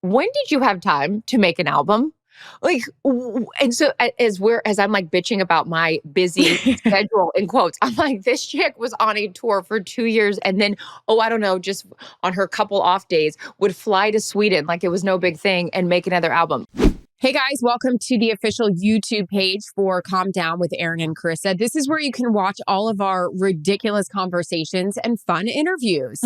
when did you have time to make an album? Like, and so as I'm like bitching about my busy schedule in quotes, I'm like, this chick was on a tour for 2 years and then, I don't know, just on her couple off days would fly to Sweden like it was no big thing and make another album. Hey guys, welcome to the official YouTube page for Calm Down with Erin and Charissa. This is where you can watch all of our ridiculous conversations and fun interviews.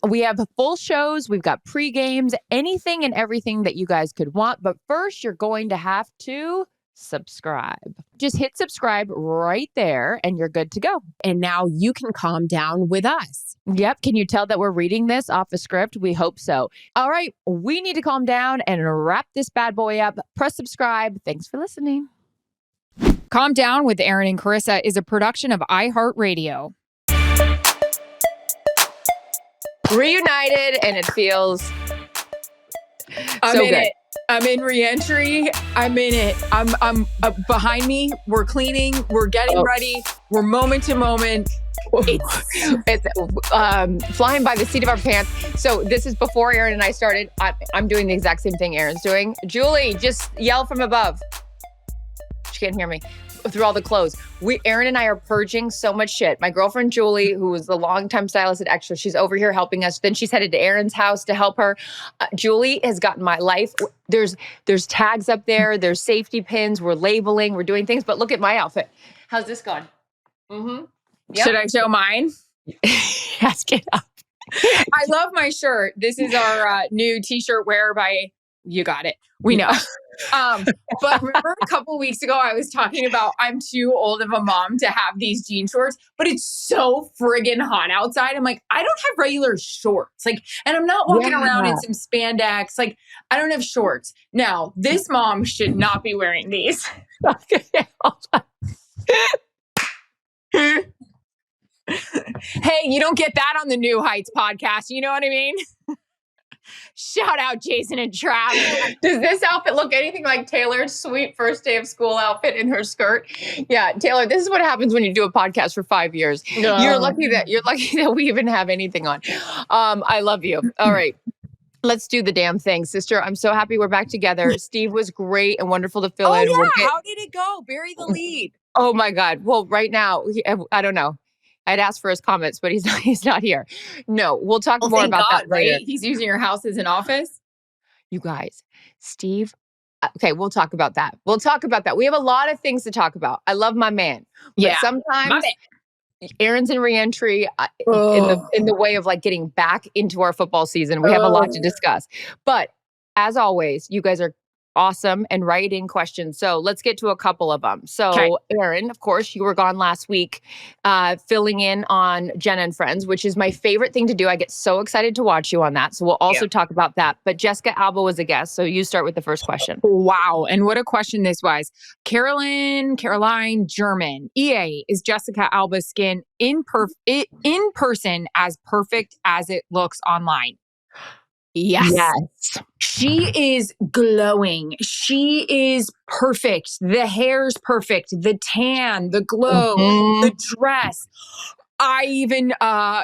We have full shows. We've got pre-games, anything and everything that you guys could want. But first, you're going to have to subscribe. Just hit subscribe right there and you're good to go. And now you can calm down with us. Yep. Can you tell that we're reading this off a script? We hope so. All right. We need to calm down and wrap this bad boy up. Press subscribe. Thanks for listening. Calm Down with Erin and Charissa is a production of iHeartRadio. Reunited, and it feels I'm so in good. it. I'm in reentry. I'm in it. I'm behind me. We're cleaning. We're getting ready. We're moment to moment. It's flying by the seat of our pants. So this is before Erin and I started. I'm doing the exact same thing Erin's doing. Julie, just yell from above. She can't hear me. Through all the clothes. Erin and I are purging so much shit. My girlfriend Julie, who was the longtime stylist at Extra, she's over here helping us. Then she's headed to Erin's house to help her. Julie has gotten my life. There's tags up there. There's safety pins. We're labeling. We're doing things. But look at my outfit. How's this going? Yep. Should I show mine? Yes, get up. I love my shirt. This is our new t-shirt wear by, you got it. We know. But remember a couple weeks ago, I was talking about I'm too old of a mom to have these jean shorts, but it's so friggin' hot outside. I'm like, I don't have regular shorts. Like, and I'm not walking around in some spandex. Like, I don't have shorts. Now, this mom should not be wearing these. Hey, you don't get that on the New Heights podcast. You know what I mean? Shout out Jason and Trav. Does this outfit look anything like Taylor's sweet first day of school outfit in her skirt? Yeah, Taylor, this is what happens when you do a podcast for 5 years. No. You're lucky that we even have anything on. I love you. All right. Let's do the damn thing, sister. I'm so happy we're back together. Steve was great and wonderful to fill in. Yeah. How did it go? Bury the lead. Oh my God. Well, right now, I don't know. I'd asked for his comments, but he's not here. No, we'll talk more about that later. Right? He's using your house as an office. You guys, Steve. Okay, we'll talk about that. We have a lot of things to talk about. I love my man. But sometimes Erin's in reentry in the way of like getting back into our football season. We have a lot to discuss. But as always, you guys are awesome and writing questions. So let's get to a couple of them. So Erin, of course, you were gone last week, filling in on Jenna and Friends, which is my favorite thing to do. I get so excited to watch you on that. So we'll also talk about that. But Jessica Alba was a guest. So you start with the first question. Wow. And what a question this was. Caroline German. EA, is Jessica Alba's skin in person as perfect as it looks online? Yes. She is glowing. She is perfect. The hair's perfect. The tan, the glow, the dress. I even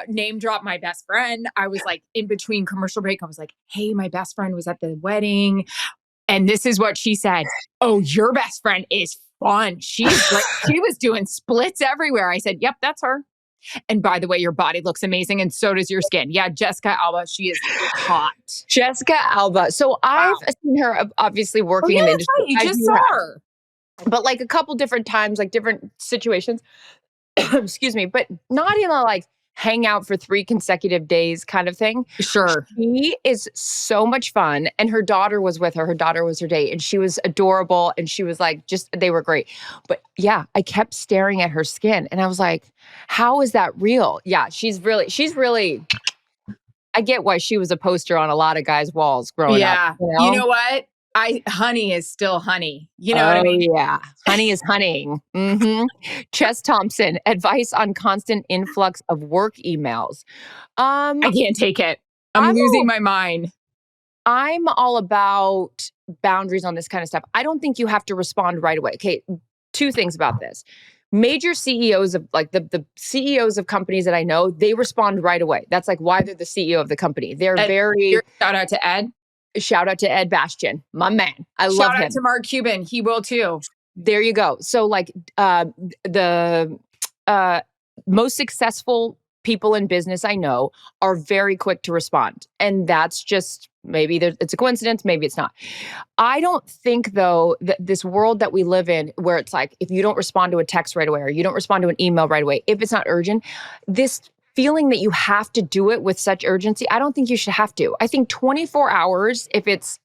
name dropped my best friend. I was like, in between commercial break, I was like, hey, my best friend was at the wedding. And this is what she said. Oh, your best friend is fun. She's like, she was doing splits everywhere. I said, yep, that's her. And by the way, your body looks amazing and so does your skin. Yeah, Jessica Alba, she is hot. Jessica Alba. So I've seen her obviously working in the industry. Right. You just saw her. But like a couple different times, like different situations. Excuse me. But not in a like hang out for 3 consecutive days kind of thing. Sure. She is so much fun. And her daughter was with her. Her daughter was her date. And she was adorable. And she was like, they were great. But yeah, I kept staring at her skin. And I was like, how is that real? Yeah, she's really, I get why she was a poster on a lot of guys' walls growing up. You know what? Honey is still honey. You know what I mean? Yeah. Honey is honeying. Chess Thompson, advice on constant influx of work emails. I can't take it. I'm losing my mind. I'm all about boundaries on this kind of stuff. I don't think you have to respond right away. Okay. 2 things about this. Major CEOs of like the CEOs of companies that I know, they respond right away. That's like why they're the CEO of the company. They're very shout out to Ed. Shout out to Ed Bastian, my man. I love him. Shout out to Mark Cuban. He will too. There you go. So like the most successful people in business I know are very quick to respond. And that's just, maybe it's a coincidence, maybe it's not. I don't think, though, that this world that we live in, where it's like, if you don't respond to a text right away, or you don't respond to an email right away, if it's not urgent, this feeling that you have to do it with such urgency, I don't think you should have to. I think 24 hours, if it's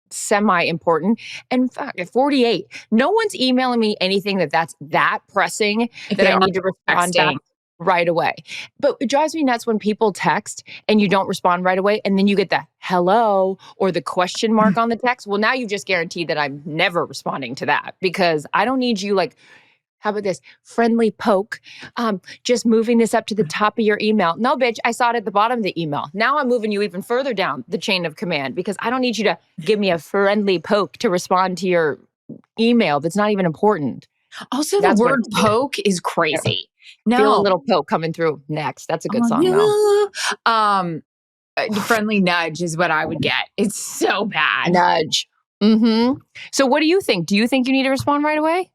semi-important, and 48. No one's emailing me anything that's that pressing that I need to respond back right away. But it drives me nuts when people text and you don't respond right away, and then you get the hello or the question mark on the text. Well, now you just guaranteed that I'm never responding to that, because I don't need you like, how about this friendly poke? Just moving this up to the top of your email. No, bitch, I saw it at the bottom of the email. Now I'm moving you even further down the chain of command, because I don't need you to give me a friendly poke to respond to your email that's not even important. Also, the word poke is crazy. No. Feel a little poke coming through next. That's a good song, though. Friendly nudge is what I would get. It's so bad. Nudge. Mm-hmm. So what do you think? Do you think you need to respond right away?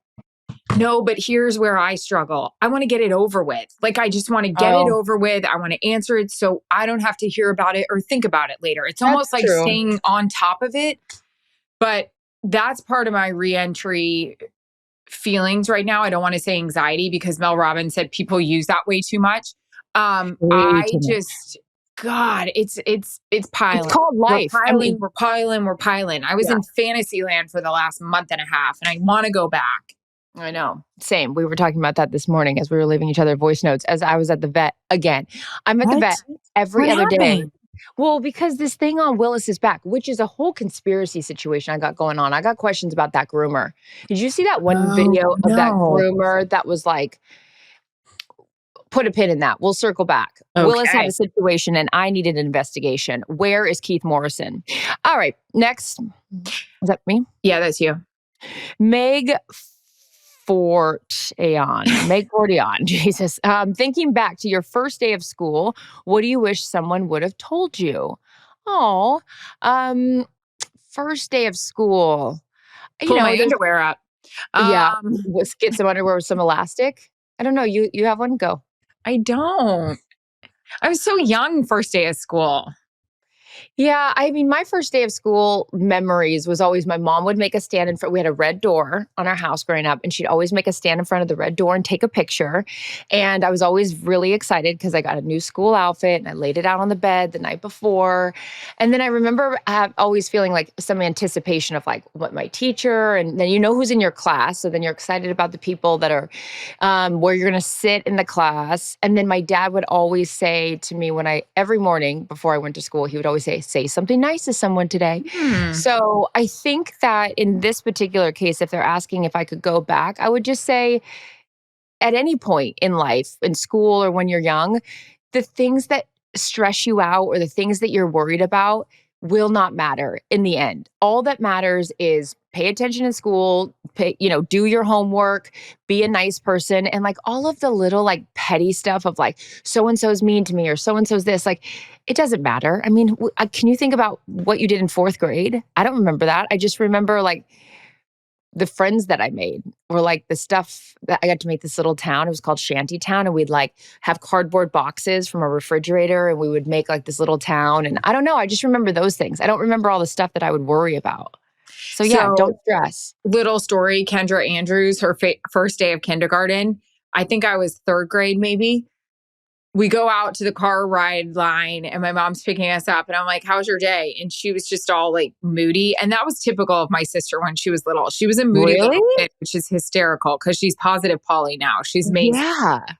No, but here's where I struggle. I want to get it over with. Like, I just want to get it over with. I want to answer it so I don't have to hear about it or think about it later. It's almost like staying on top of it. But that's part of my reentry feelings right now. I don't want to say anxiety, because Mel Robbins said people use that way too much. God, it's piling. It's called life. We're piling. I was in Fantasyland for the last month and a half, and I want to go back. I know. Same. We were talking about that this morning as we were leaving each other voice notes as I was at the vet again. I'm at the vet every other day. Well, because this thing on Willis's back, which is a whole conspiracy situation I got going on. I got questions about that groomer. Did you see that one video of that groomer that was like, put a pin in that. We'll circle back. Okay. Willis had a situation and I needed an investigation. Where is Keith Morrison? All right. Next. Is that me? Yeah, that's you. Meg Fortion, Jesus. Thinking back to your first day of school, what do you wish someone would have told you? Oh, first day of school. Pull my underwear up. Get some underwear with some elastic. I don't know. You have one? Go. I don't. I was so young first day of school. Yeah, I mean, my first day of school memories was always my mom would make us stand in front. We had a red door on our house growing up, and she'd always make us stand in front of the red door and take a picture. And I was always really excited because I got a new school outfit and I laid it out on the bed the night before. And then I remember always feeling like some anticipation of like what my teacher, and then you know who's in your class. So then you're excited about the people that are where you're going to sit in the class. And then my dad would always say to me every morning before I went to school, he would always say something nice to someone today. So I think that in this particular case, if they're asking if I could go back, I would just say at any point in life, in school or when you're young, the things that stress you out or the things that you're worried about will not matter in the end. All that matters is pay attention in school, do your homework, be a nice person. And like all of the little like petty stuff of like, so-and-so's mean to me or so-and-so's this, like, it doesn't matter. I mean, can you think about what you did in 4th grade? I don't remember that. I just remember like the friends that I made or like the stuff that I got to make this little town. It was called Shantytown. And we'd like have cardboard boxes from a refrigerator and we would make like this little town. And I don't know. I just remember those things. I don't remember all the stuff that I would worry about. So yeah, don't stress. Little story, Kendra Andrews, her first day of kindergarten. I think I was 3rd grade maybe. We go out to the car ride line and my mom's picking us up and I'm like, how's your day? And she was just all like moody. And that was typical of my sister when she was little. She was a moody little kid, which is hysterical because she's positive Polly now. She's amazing.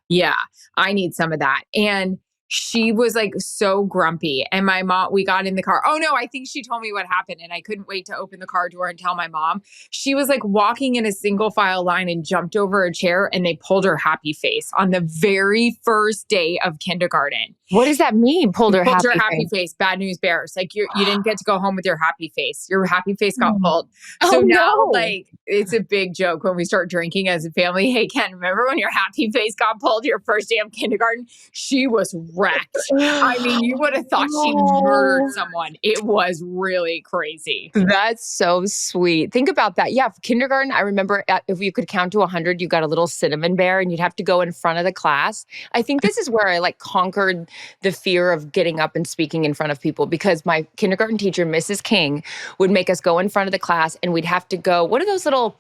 Yeah. I need some of that. And she was like so grumpy. And my mom, we got in the car. Oh no, I think she told me what happened. And I couldn't wait to open the car door and tell my mom. She was like walking in a single file line and jumped over a chair and they pulled her happy face on the very first day of kindergarten. What does that mean? Pulled her happy face. Bad news bears. Like you didn't get to go home with your happy face. Your happy face got pulled. So now like it's a big joke when we start drinking as a family. Hey, Ken, remember when your happy face got pulled your first day of kindergarten? She was wrecked. I mean, you would have thought she murdered someone. It was really crazy. That's so sweet. Think about that. Yeah, kindergarten, I remember if you could count to 100, you got a little cinnamon bear and you'd have to go in front of the class. I think this is where I like conquered the fear of getting up and speaking in front of people, because my kindergarten teacher, Mrs. King, would make us go in front of the class and we'd have to go, what are those little,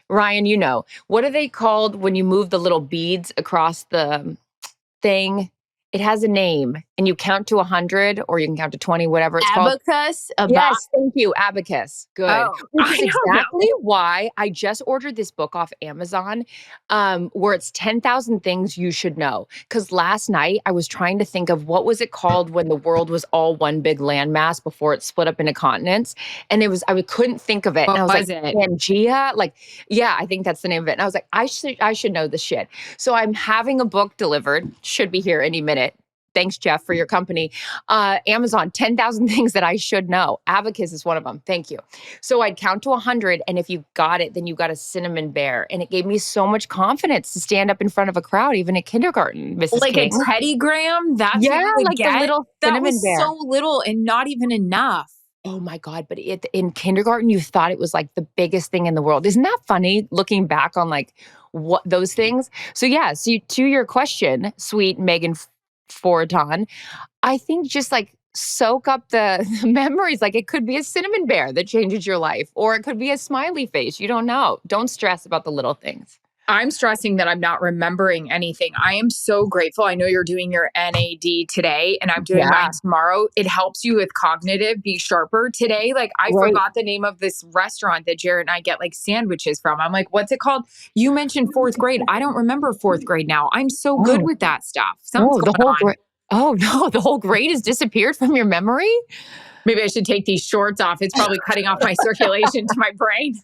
Ryan, you know, what are they called when you move the little beads across the thing? It has a name, and you count to 100 or you can count to 20, whatever it's called. Abacus? Yes, thank you. Abacus. Good. Oh, which is exactly why I just ordered this book off Amazon, where it's 10,000 things you should know. Because last night I was trying to think of what was it called when the world was all one big landmass before it split up into continents. And I couldn't think of it. What and I was like, it? Pangea? Like, yeah, I think that's the name of it. And I was like, I should know this shit. So I'm having a book delivered. Should be here any minute. Thanks, Jeff, for your company. Amazon, 10,000 things that I should know. Abacus is one of them. Thank you. So I'd count to 100, and if you got it, then you got a cinnamon bear. And it gave me so much confidence to stand up in front of a crowd, even at kindergarten, Mrs. Like King. a Teddy Graham? That's like the little cinnamon bear. So little and not even enough. Oh my God. But in kindergarten, you thought it was like the biggest thing in the world. Isn't that funny looking back on like what those things? So yeah, to your question, sweet Megan Forton, I think just like soak up the memories. Like it could be a cinnamon bear that changes your life, or it could be a smiley face. You don't know. Don't stress about the little things. I'm stressing that I'm not remembering anything. I am so grateful. I know you're doing your NAD today and I'm doing mine tomorrow. It helps you with cognitive, be sharper today. Like I forgot the name of this restaurant that Jared and I get like sandwiches from. I'm like, what's it called? You mentioned fourth grade. I don't remember fourth grade now. I'm so good with that stuff. Something's going on. Oh no, the whole grade has disappeared from your memory? Maybe I should take these shorts off. It's probably cutting off my circulation to my brain.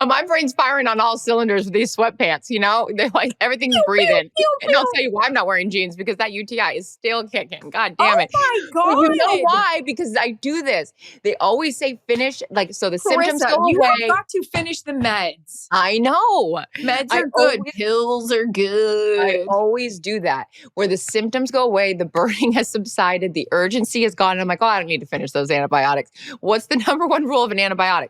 My brain's firing on all cylinders with these sweatpants, you know? They're like, everything's breathing. And I'll tell you why I'm not wearing jeans, because that UTI is still kicking. God damn it. Oh my God. You know why? Because I do this. They always say finish, like, so the symptoms go away. You have got to finish the meds. I know. Meds are good. Pills are good. I always do that. Where the symptoms go away, the burning has subsided, the urgency is gone. And I'm like, oh, I don't need to finish those antibiotics. What's the number one rule of an antibiotic?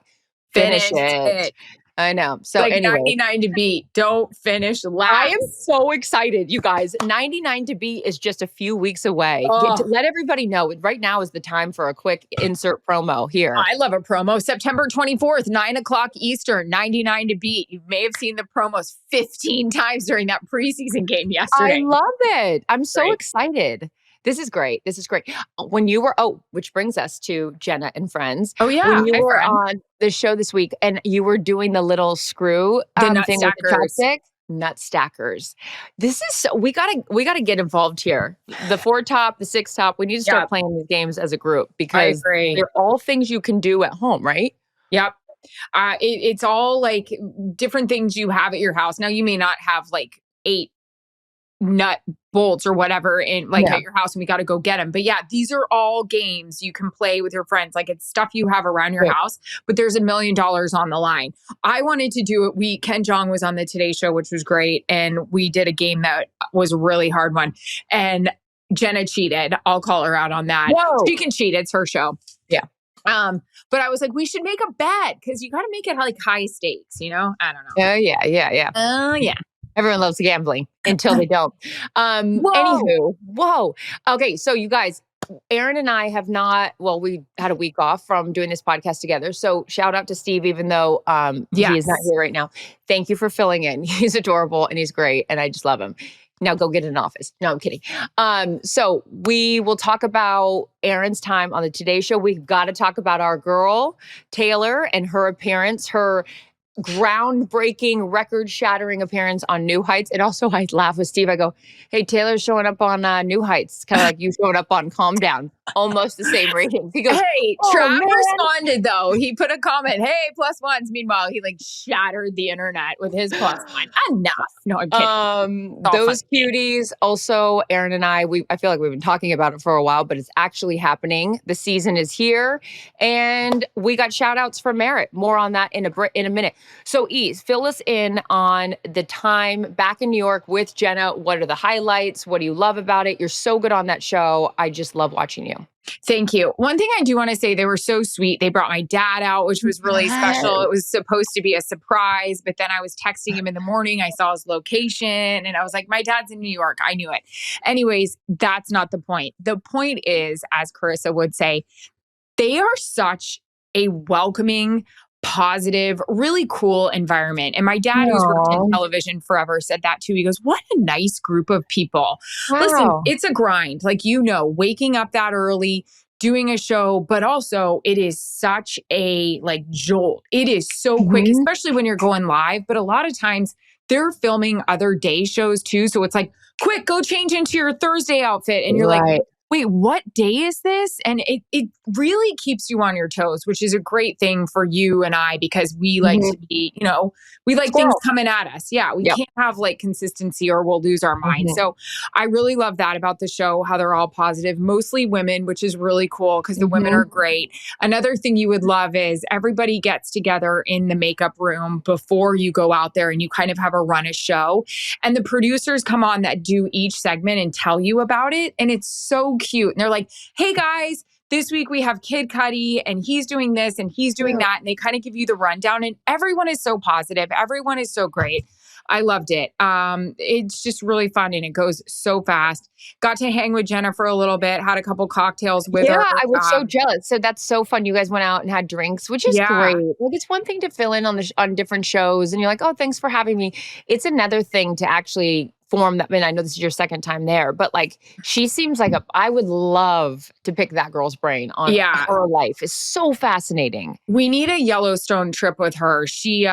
Finish it. I know. So like anyway. 99 to beat. Don't finish last. I am so excited, you guys. 99 to beat is just a few weeks away. Let everybody know. Right now is the time for a quick insert promo here. I love a promo. September 24th, 9:00 Eastern, 99 to beat. You may have seen the promos 15 times during that preseason game yesterday. I love it. I'm so excited. This is great. This is great. When you were, which brings us to Jenna and Friends. Oh, yeah. When you were on the show this week and you were doing the little screw thing with the chopstick, nut stackers. This is we gotta get involved here. The 4-top, the 6-top. We need to start playing these games as a group, because they're all things you can do at home, right? Yep. It's all like different things you have at your house. Now, you may not have like 8 nut bolts or whatever in at your house, and we got to go get them. But yeah, these are all games you can play with your friends. Like, it's stuff you have around your house, but there's $1 million on the line. I wanted to do it. Ken Jeong was on the Today Show, which was great. And we did a game that was a really hard one. And Jenna cheated. I'll call her out on that. Whoa. She can cheat. It's her show. Yeah. But I was like, we should make a bet, because you got to make it like high stakes, you know? I don't know. Oh, yeah. Oh, yeah. Everyone loves gambling until they don't. Anywho, okay, so you guys, Erin and I have not, we had a week off from doing this podcast together. So shout out to Steve, even though he is not here right now. Thank you for filling in. He's adorable and he's great, and I just love him. Now go get an office. No, I'm kidding. So we will talk about Erin's time on the Today Show. We've got to talk about our girl, Taylor, and her appearance, her groundbreaking, record-shattering appearance on New Heights. And also, I laugh with Steve. I go, "Hey, Taylor's showing up on New Heights, kind of like you showed up on Calm Down, almost the same ratings." He goes, "Hey, "Oh, Trav man." responded though. He put a comment, "Hey, +1s." Meanwhile, he like shattered the internet with his +1. Enough. No, I'm kidding. Those cuties. Also, Erin and I feel like we've been talking about it for a while, but it's actually happening. The season is here, and we got shout outs for merit. More on that in a minute. So, fill us in on the time back in New York with Jenna. What are the highlights? What do you love about it? You're so good on that show. I just love watching you. Thank you. One thing I do want to say, they were so sweet. They brought my dad out, which was really special. It was supposed to be a surprise, but then I was texting him in the morning. I saw his location and I was like, my dad's in New York. I knew it. Anyways, that's not the point. The point is, as Charissa would say, they are such a welcoming, positive, really cool environment. And my dad, who's worked in television forever, said that too. He goes, "What a nice group of people." Wow. Listen, it's a grind. Like, waking up that early, doing a show, but also it is such a jolt. It is so quick, especially when you're going live. But a lot of times they're filming other day shows too. So it's like, quick, go change into your Thursday outfit. And you're like, wait, what day is this? And it really keeps you on your toes, which is a great thing for you and I, because we like to be, we like things coming at us. Yeah, we can't have consistency or we'll lose our mind. So I really love that about the show, how they're all positive, mostly women, which is really cool because the women are great. Another thing you would love is everybody gets together in the makeup room before you go out there and you kind of have a run a show. And the producers come on that do each segment and tell you about it. And it's so cute. And they're like, "Hey guys, this week we have Kid Cudi and he's doing this and he's doing that." And they kind of give you the rundown and everyone is so positive. Everyone is so great. I loved it. It's just really fun and it goes so fast. Got to hang with Jenna for a little bit, had a couple cocktails with her. Yeah, I was so jealous. So that's so fun. You guys went out and had drinks, which is great. Like, it's one thing to fill in on different shows and you're like, "Oh, thanks for having me." It's another thing to actually form that. I mean, I know this is your second time there, but she seems like I would love to pick that girl's brain on her life. It's so fascinating. We need a Yellowstone trip with her. She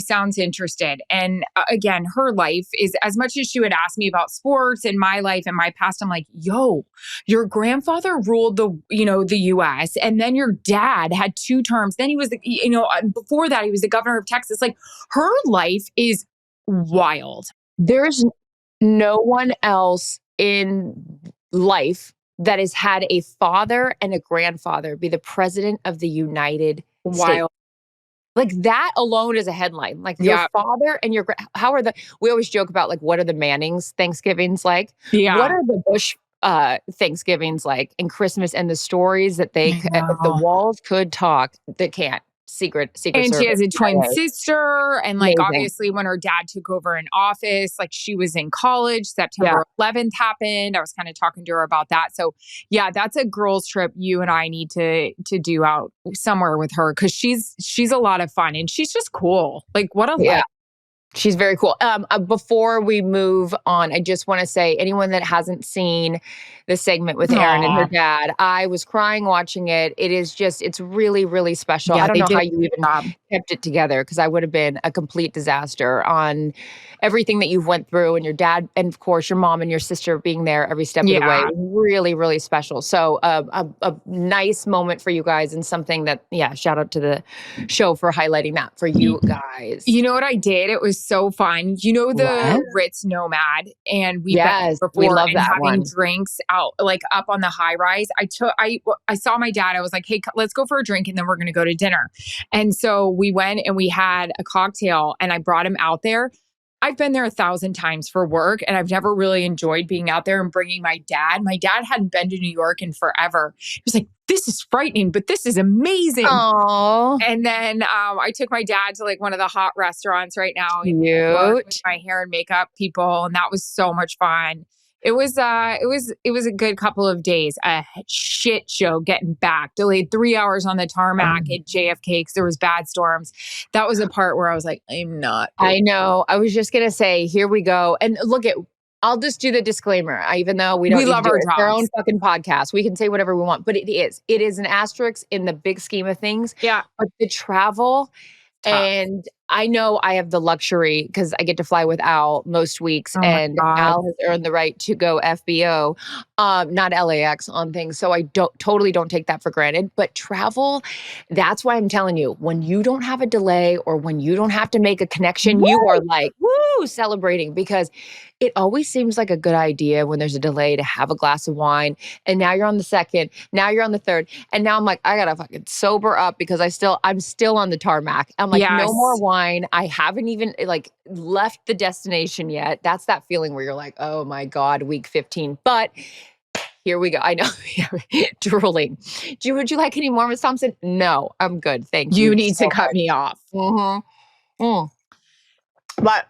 sounds interested. And again, her life is, as much as she would ask me about sports and my life and my past, I'm like, yo, your grandfather ruled the US, and then your dad had 2 terms. Then he was before that he was the governor of Texas. Like, her life is wild. There's no one else in life that has had a father and a grandfather be the president of the United States. Like, that alone is a headline. Like, your father and your we always joke about what are the Mannings Thanksgivings like? Yeah. What are the Bush Thanksgivings like, and Christmas, and the stories that if the walls could talk, they can't. Secret and service. She has a twin sister, and obviously when her dad took over in office, she was in college. September 11th happened. I was kind of talking to her about that. So that's a girls trip you and I need to do out somewhere with her, because she's a lot of fun and she's just cool. What a life. She's very cool. Before we move on, I just want to say, anyone that hasn't seen the segment with Erin and her dad, I was crying watching it. It's really, really special. I don't know how you even kept it together, because I would have been a complete disaster on everything that you've went through, and your dad, and of course your mom and your sister being there every step of the way. Really, really special. So a nice moment for you guys, and something that, shout out to the show for highlighting that for you guys. You know what I did? It was so fun. The Ritz Nomad, and we've been before, we love that having one. drinks out up on the high rise. I saw my dad. I was like, "Hey, let's go for a drink and then we're going to go to dinner." And so we went and we had a cocktail and I brought him out there. I've been there 1,000 times for work, and I've never really enjoyed being out there and bringing my dad. My dad hadn't been to New York in forever. He was like, "This is frightening, but this is amazing." Aww. And then I took my dad to one of the hot restaurants right now. Cute. With my hair and makeup people, and that was so much fun. It was a good couple of days. A shit show getting back. Delayed 3 hours on the tarmac at JFK because there was bad storms. That was a part where I was like, I'm not. I know. I was just gonna say, here we go. And I'll just do the disclaimer, even though we love our jobs. Our own fucking podcast. We can say whatever we want, but it is an asterisk in the big scheme of things. Yeah. But the travel, tough. And I know I have the luxury because I get to fly with Al most weeks, and Al has earned the right to go FBO, not LAX on things. So I totally don't take that for granted. But travel, that's why I'm telling you, when you don't have a delay or when you don't have to make a connection, you are like, woo, celebrating, because it always seems like a good idea when there's a delay to have a glass of wine. And now you're on the second, now you're on the third. And now I'm like, I gotta fucking sober up because I'm still on the tarmac. I'm like, no more wine. I haven't even like left the destination yet. That's that feeling where you're like, oh my God, week 15. But here we go. I know. Drooling. Would you like any more, Miss Thompson? No, I'm good. Thank you. You need to cut me off. Mm-hmm. But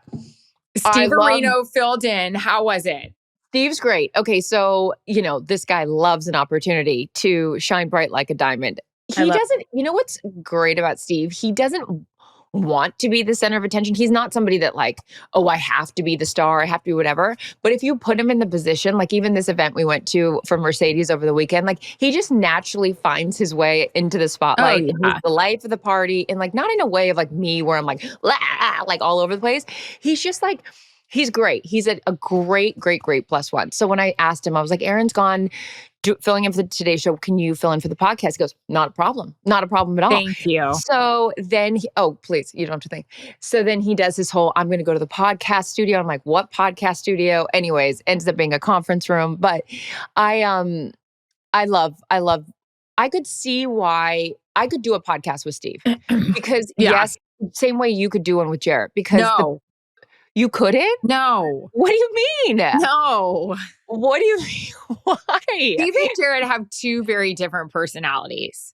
Steve Areno filled in. How was it? Steve's great. Okay, so, this guy loves an opportunity to shine bright like a diamond. You know what's great about Steve? He doesn't want to be the center of attention. He's not somebody that like, oh, I have to be the star. I have to be whatever. But if you put him in the position, like even this event we went to for Mercedes over the weekend, like he just naturally finds his way into the spotlight. He's the life of the party, and like not in a way of like me where I'm like, like all over the place. He's just like, he's great. He's a great, great, great plus one. So when I asked him, I was like, Erin's gone filling in for the Today Show. Can you fill in for the podcast? He goes, not a problem. Not a problem at all. Thank you. So then, please, you don't have to think. So then he does his whole, I'm going to go to the podcast studio. I'm like, what podcast studio? Anyways, ends up being a conference room. But I could see why I could do a podcast with Steve because yes, same way you could do one with Jarrett because you couldn't? No. What do you mean? No. What do you mean? Why? Steve and Jarrett have two very different personalities.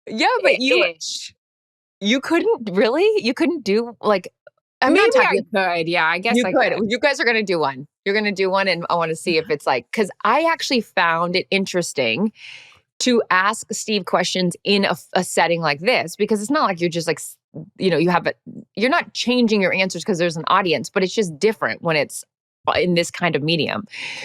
Yeah, but you couldn't really? You couldn't do like maybe I could. Yeah, I guess I could. You guys are going to do one. You're going to do one, and I want to see if it's like, because I actually found it interesting to ask Steve questions in a setting like this, because it's not like you're just like, you're not changing your answers because there's an audience, but it's just different when it's in this kind of medium.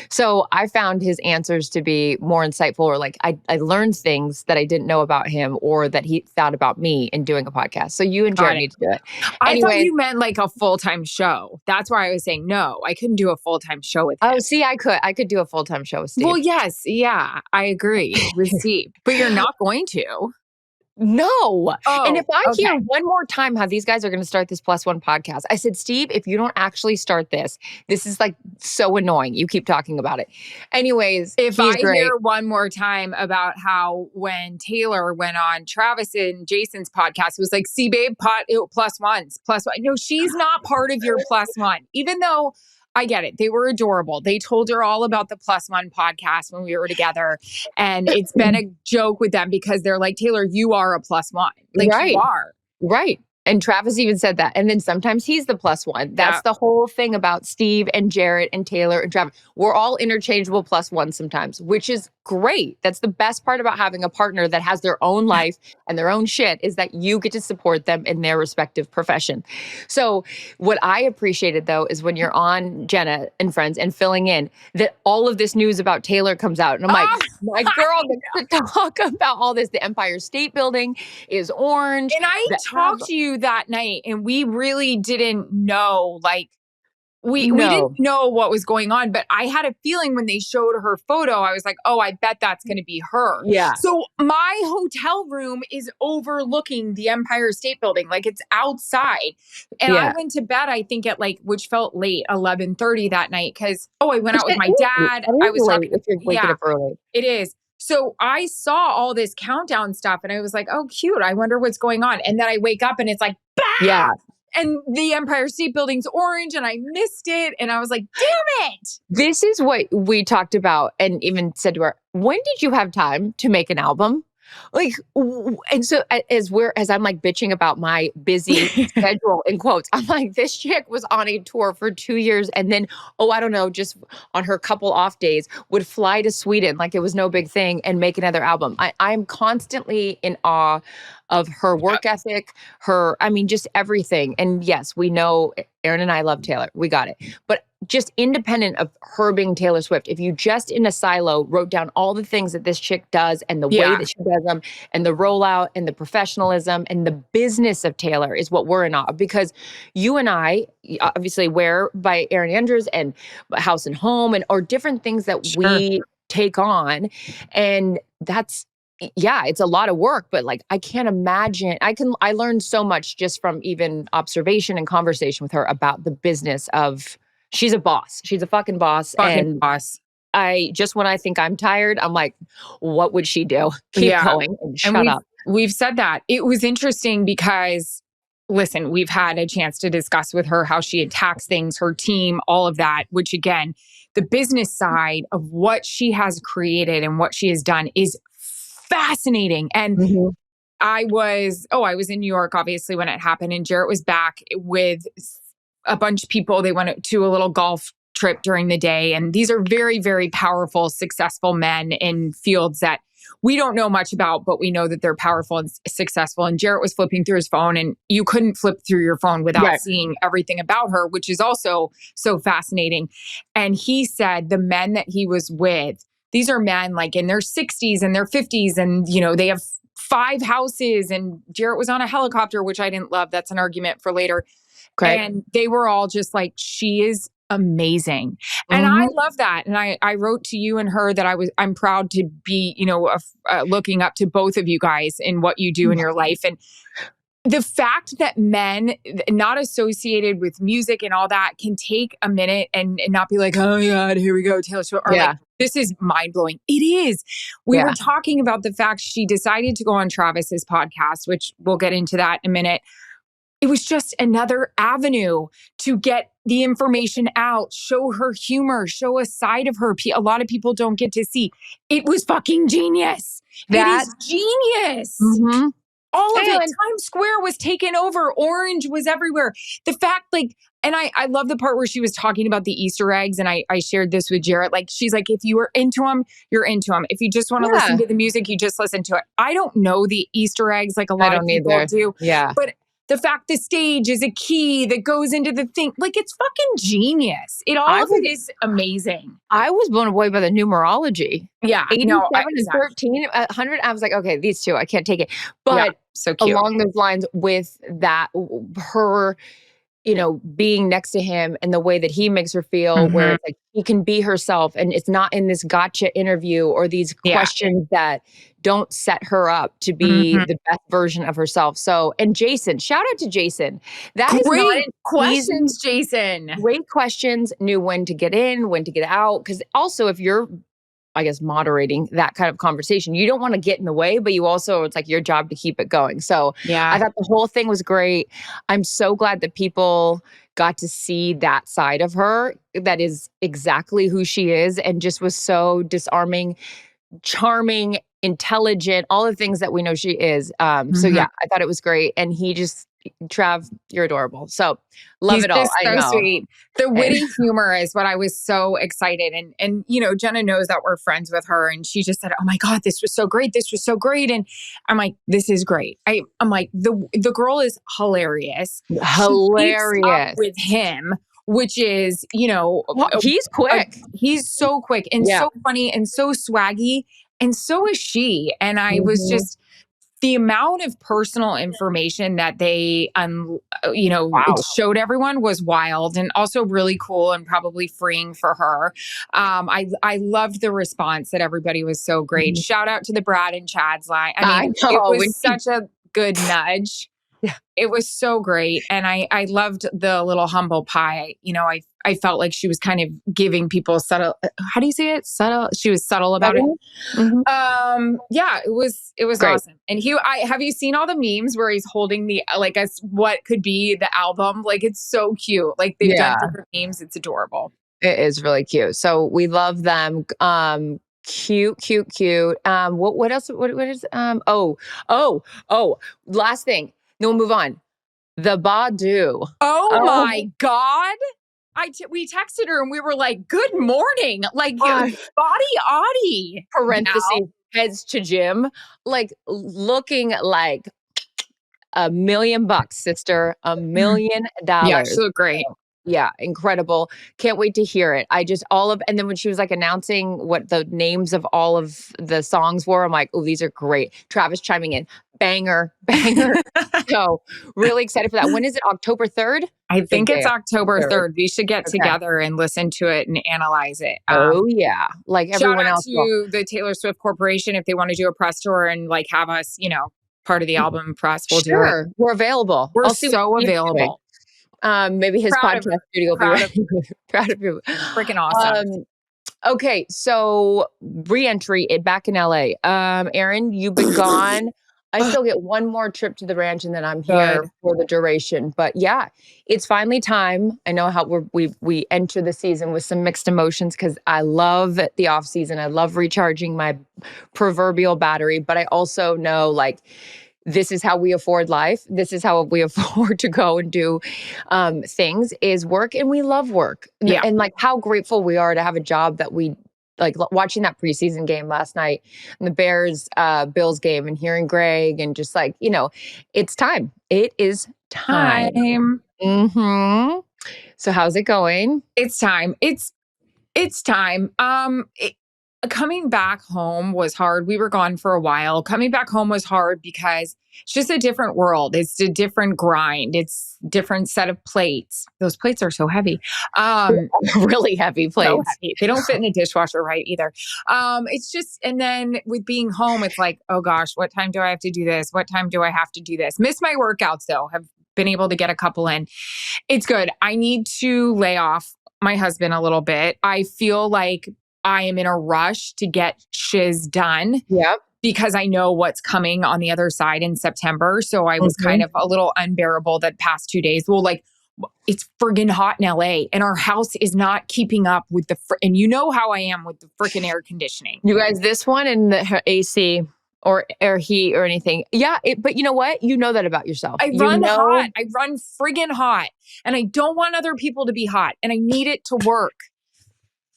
So I found his answers to be more insightful, or like I learned things that I didn't know about him or that he thought about me in doing a podcast. So you and Jared need to do it. I thought you meant like a full-time show. That's why I was saying no, I couldn't do a full-time show with him. Oh, see, I could do a full-time show with Steve. Well, yes. Yeah, I agree with Steve, but you're not going to. No. And if I hear one more time how these guys are going to start this plus one podcast, I said, Steve, if you don't actually start this is like so annoying. You keep talking about it. Anyways, if I hear one more time about how when Taylor went on Travis and Jason's podcast, it was like, see, babe, plus one. No, she's not part of your plus one, even though I get it. They were adorable. They told her all about the Plus One podcast when we were together. And it's been a joke with them because they're like, Taylor, you are a plus one. Like you are. Right. And Travis even said that. And then sometimes he's the plus one. That's the whole thing about Steve and Jarrett and Taylor and Travis. We're all interchangeable plus one sometimes, which is great. That's the best part about having a partner that has their own life and their own shit, is that you get to support them in their respective profession. So what I appreciated though is when you're on Jenna and Friends and filling in, that all of this news about Taylor comes out. And I'm like, my girl gets to talk about all this. The Empire State Building is orange. And I talked to you that night and we really didn't know, like, we didn't know what was going on, but I had a feeling when they showed her photo, I was like, oh, I bet that's going to be her. Yeah. So my hotel room is overlooking the Empire State Building. Like it's outside. And I went to bed, I think at like, which felt late, 11:30 that night. Cause I went out with my dad. I was talking. If you're waking up early. It is. So I saw all this countdown stuff and I was like, oh, cute. I wonder what's going on. And then I wake up and it's like, bah! Yeah. And the Empire State Building's orange and I missed it. And I was like, damn it. This is what we talked about and even said to her, when did you have time to make an album? Like, and so as I'm like bitching about my busy schedule in quotes, I'm like, this chick was on a tour for 2 years. And then, I don't know, just on her couple off days would fly to Sweden like it was no big thing and make another album. I'm constantly in awe of her work ethic, just everything. And yes, we know Erin and I love Taylor. We got it. But just independent of her being Taylor Swift, if you just in a silo wrote down all the things that this chick does and the way that she does them and the rollout and the professionalism and the business of Taylor is what we're in awe of. Because you and I obviously wear by Erin Andrews and House and Home or different things that we take on. And that's, it's a lot of work, but like, I can't imagine, I learned so much just from even observation and conversation with her about the business of, she's a boss. She's a fucking boss. Boss. When I think I'm tired, I'm like, what would she do? Keep going and shut up. We've said that. It was interesting because, listen, we've had a chance to discuss with her how she attacks things, her team, all of that, which again, the business side of what she has created and what she has done is fascinating. And I was in New York, obviously, when it happened. And Jarrett was back with a bunch of people. They went to a little golf trip during the day. And these are very, very powerful, successful men in fields that we don't know much about, but we know that they're powerful and successful. And Jarrett was flipping through his phone, and you couldn't flip through your phone without seeing everything about her, which is also so fascinating. And he said the men that he was with, these are men like in their 60s and their 50s, and they have 5 houses, and Jarrett was on a helicopter, which I didn't love. That's an argument for later. Okay. And they were all just like, she is amazing. And I love that. And I wrote to you and her that I'm proud to be, looking up to both of you guys in what you do in your life. And the fact that men not associated with music and all that can take a minute and not be like, oh my God, here we go, Taylor Swift. Or like, this is mind blowing. It is. We were talking about the fact she decided to go on Travis's podcast, which we'll get into that in a minute. It was just another avenue to get the information out, show her humor, show a side of her a lot of people don't get to see. It was fucking genius. It is genius. All of it. Times Square was taken over. Orange was everywhere. The fact, and I love the part where she was talking about the Easter eggs. And I shared this with Jarrett. Like, she's like, if you were into them, you're into them. If you just want to listen to the music, you just listen to it. I don't know the Easter eggs like a lot of people do. Yeah. But the fact the stage is a key that goes into the thing, like, it's fucking genius. All of it is amazing. I was blown away by the numerology. Yeah. 87 and 13, 100. I was like, okay, these two, I can't take it. But so cute. Along those lines with that, her, being next to him and the way that he makes her feel, where it's like she can be herself and it's not in this gotcha interview or these questions that don't set her up to be the best version of herself. So, and Jason, shout out to Jason. That is not questions, Jason. Great questions, knew when to get in, when to get out. Because also if you're, I guess, moderating that kind of conversation, you don't want to get in the way, but you also, it's like your job to keep it going. So I thought the whole thing was great. I'm so glad that people got to see that side of her. That is exactly who she is, and just was so disarming, charming, intelligent, all the things that we know she is. So I thought it was great. And Trav, you're adorable. So love it all. Just so sweet. The witty humor is what I was so excited. And Jenna knows that we're friends with her, and she just said, oh my God, this was so great. This was so great. And I'm like, this is great. I'm like, the girl is hilarious. Hilarious. With him, which is, he's quick. He's so quick and so funny and so swaggy. And so is she. And I was just, the amount of personal information that they, showed everyone was wild, and also really cool and probably freeing for her. I loved the response that everybody was so great. Shout out to the Brad and Chad's line. I mean, it was such a good nudge. It was so great. And I loved the little humble pie. I felt like she was kind of giving people subtle, how do you say it? Subtle. She was subtle about it. It was great. Awesome. And have you seen all the memes where he's holding the, what could be the album? Like, it's so cute. Like, they've done different memes. It's adorable. It is really cute. So we love them. Cute. What else? What is, last thing. Then we'll move on. The Badu. Oh my God. We texted her and we were like, good morning. Like, body Audie. Parentheses, heads to Jim. Like, looking like $1 million, sister. $1 million. Yeah, she looked great. Yeah, incredible. Can't wait to hear it. And then when she was like announcing what the names of all of the songs were, I'm like, oh, these are great. Travis chiming in, banger, banger. So really excited for that. When is it? October 3rd? I think it's October 3rd. 3rd. We should get together and listen to it and analyze it. Oh yeah. Like Shout everyone out else. to the Taylor Swift Corporation if they want to do a press tour and like have us, part of the album press. We'll do it. We're available. We're so available. Maybe his podcast studio will be ready. Proud of you. Freaking awesome. Okay, so re-entry back in LA. Erin, you've been gone. I still get one more trip to the ranch and then I'm here for the duration. But yeah, it's finally time. I know how we enter the season with some mixed emotions because I love the off season. I love recharging my proverbial battery, but I also know like this is how we afford life. This is how we afford to go and do things is work. And we love work. Yeah. And like how grateful we are to have a job that we like watching that preseason game last night and the Bears Bills game and hearing Greg and just like, it's time. It is time. Mm-hmm. So how's it going? It's time. It's time. Coming back home was hard. We were gone for a while. Coming back home was hard because it's just a different world. It's a different grind. It's different set of plates. Those plates are so heavy. Really heavy plates. So heavy. They don't fit in the dishwasher right either. It's just, and then with being home, it's like, oh gosh, what time do I have to do this? What time do I have to do this? Miss my workouts though. Have been able to get a couple in. It's good. I need to lay off my husband a little bit. I feel like I am in a rush to get shiz done. Yep. Because I know what's coming on the other side in September. So I was kind of a little unbearable the past 2 days. Well, like it's friggin' hot in LA and our house is not keeping up with and you know how I am with the freaking air conditioning. You guys, this one and the AC or air heat or anything. Yeah. But you know what? You know that about yourself. I run hot. I run friggin' hot and I don't want other people to be hot and I need it to work.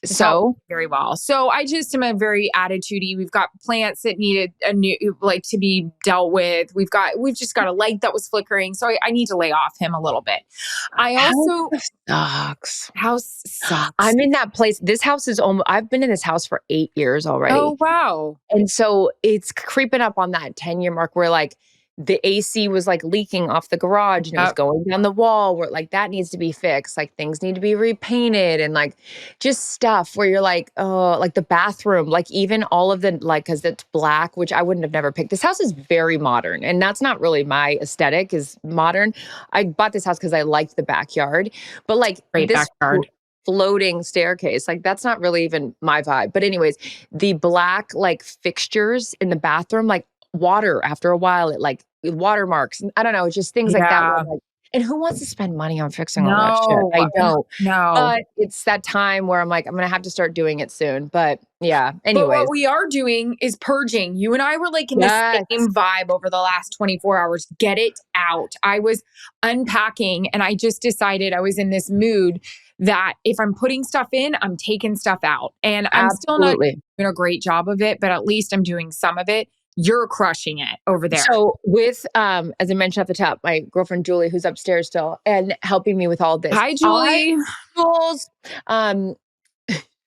So very well. So I just am a very attitudey. We've got plants that needed a new, like to be dealt with. We've just got a light that was flickering. So I need to lay off him a little bit. House sucks. I'm in that place. This house is I've been in this house for 8 years already. Oh, wow. And so it's creeping up on that 10-year mark where like the AC was like leaking off the garage and it was going down the wall where like that needs to be fixed. Like things need to be repainted and like just stuff where you're like, oh, like the bathroom, like even all of the, like, cause it's black, which I wouldn't have never picked. This house is very modern and that's not really my aesthetic is modern. I bought this house cause I liked the backyard, but like great this backyard. Floating staircase, like that's not really even my vibe. But anyways, the black like fixtures in the bathroom, like water after a while, it like watermarks. I don't know. It's just things like that. Like, and who wants to spend money on fixing all that shit? I don't. No. But it's that time where I'm like, I'm going to have to start doing it soon. But yeah. Anyways. But what we are doing is purging. You and I were like in the same vibe over the last 24 hours. Get it out. I was unpacking and I just decided I was in this mood that if I'm putting stuff in, I'm taking stuff out. And I'm still not doing a great job of it, but at least I'm doing some of it. You're crushing it over there. So with, as I mentioned at the top, my girlfriend, Julie, who's upstairs still and helping me with all this. Hi, Julie. Jules. I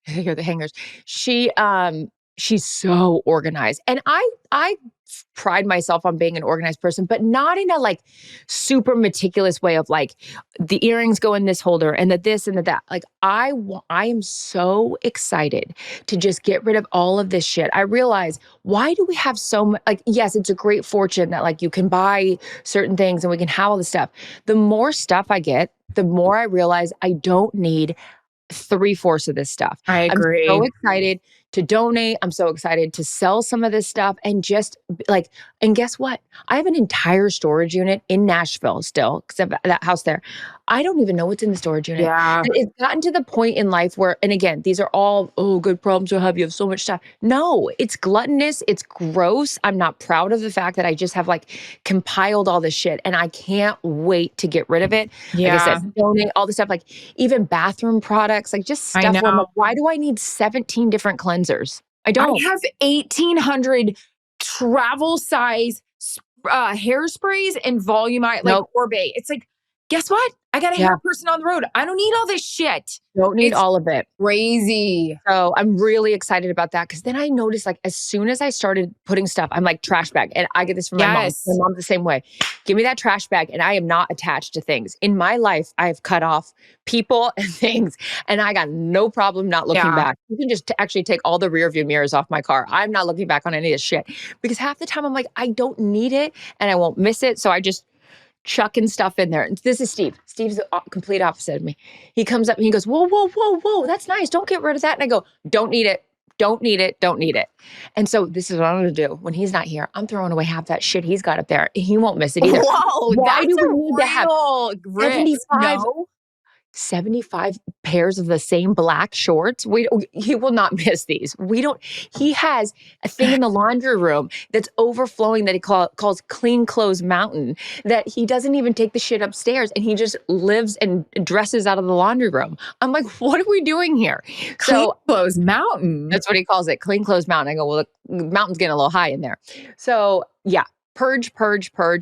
hear the hangers. She's so organized. And I pride myself on being an organized person, but not in a like super meticulous way of like the earrings go in this holder and this and that. Like I am so excited to just get rid of all of this shit. I realize why do we have so much, like, yes, it's a great fortune that like you can buy certain things and we can have all this stuff. The more stuff I get, the more I realize I don't need 3/4 of this stuff. I agree. I'm so excited to donate. I'm so excited to sell some of this stuff and just like, and guess what? I have an entire storage unit in Nashville still because of that house there. I don't even know what's in the storage unit. Yeah. It's gotten to the point in life where, and again, these are all, good problems to have. You have so much stuff. No, it's gluttonous. It's gross. I'm not proud of the fact that I just have like compiled all this shit and I can't wait to get rid of it. Yeah. Like I said, donate all this stuff, like even bathroom products, like just stuff where I'm like, why do I need 17 different cleansers? I don't. I have 1,800 travel size hairsprays and volumized, like Orbe. It's like, guess what? I got to hear a person on the road. I don't need all this shit. Don't need all of it. Crazy. So I'm really excited about that because then I noticed like as soon as I started putting stuff, I'm like trash bag. And I get this from my mom. My mom's the same way. Give me that trash bag and I am not attached to things. In my life, I have cut off people and things and I got no problem not looking back. You can just actually take all the rear view mirrors off my car. I'm not looking back on any of this shit because half the time I'm like, I don't need it and I won't miss it. So I just chucking stuff in there. This is Steve. Steve's the complete opposite of me. He comes up and he goes, whoa, whoa, whoa, whoa. That's nice. Don't get rid of that. And I go, don't need it. Don't need it. Don't need it. And so this is what I'm going to do. When he's not here, I'm throwing away half that shit he's got up there. He won't miss it either. Whoa, why do we need to have 75? No. 75 pairs of the same black shorts. He will not miss these. He has a thing in the laundry room that's overflowing that he calls Clean Clothes Mountain that he doesn't even take the shit upstairs and he just lives and dresses out of the laundry room. I'm like, what are we doing here? Clean Clothes Mountain. That's what he calls it. Clean Clothes Mountain. I go, well, the mountain's getting a little high in there. So yeah. Purge,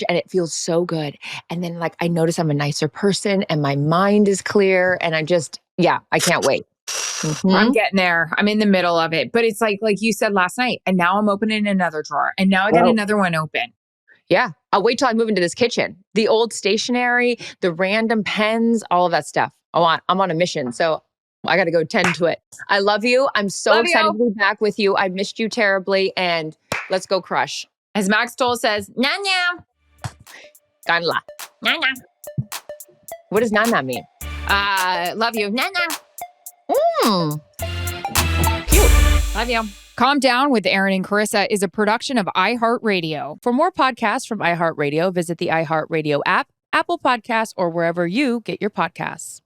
and it feels so good. And then like, I notice I'm a nicer person and my mind is clear and I can't wait. Mm-hmm. I'm getting there. I'm in the middle of it, but it's like you said last night and now I'm opening another drawer and now I got another one open. Yeah. I'll wait till I move into this kitchen. The old stationery, the random pens, all of that stuff. I'm on a mission. So I got to go tend to it. I love you. I'm so excited to be back with you. I missed you terribly and let's go crush. As Max Toll says, Nanya. Ganla. Nanya. What does Nana mean? Love you. Nanya. Cute. Love you. Calm Down with Erin and Charissa is a production of iHeartRadio. For more podcasts from iHeartRadio, visit the iHeartRadio app, Apple Podcasts, or wherever you get your podcasts.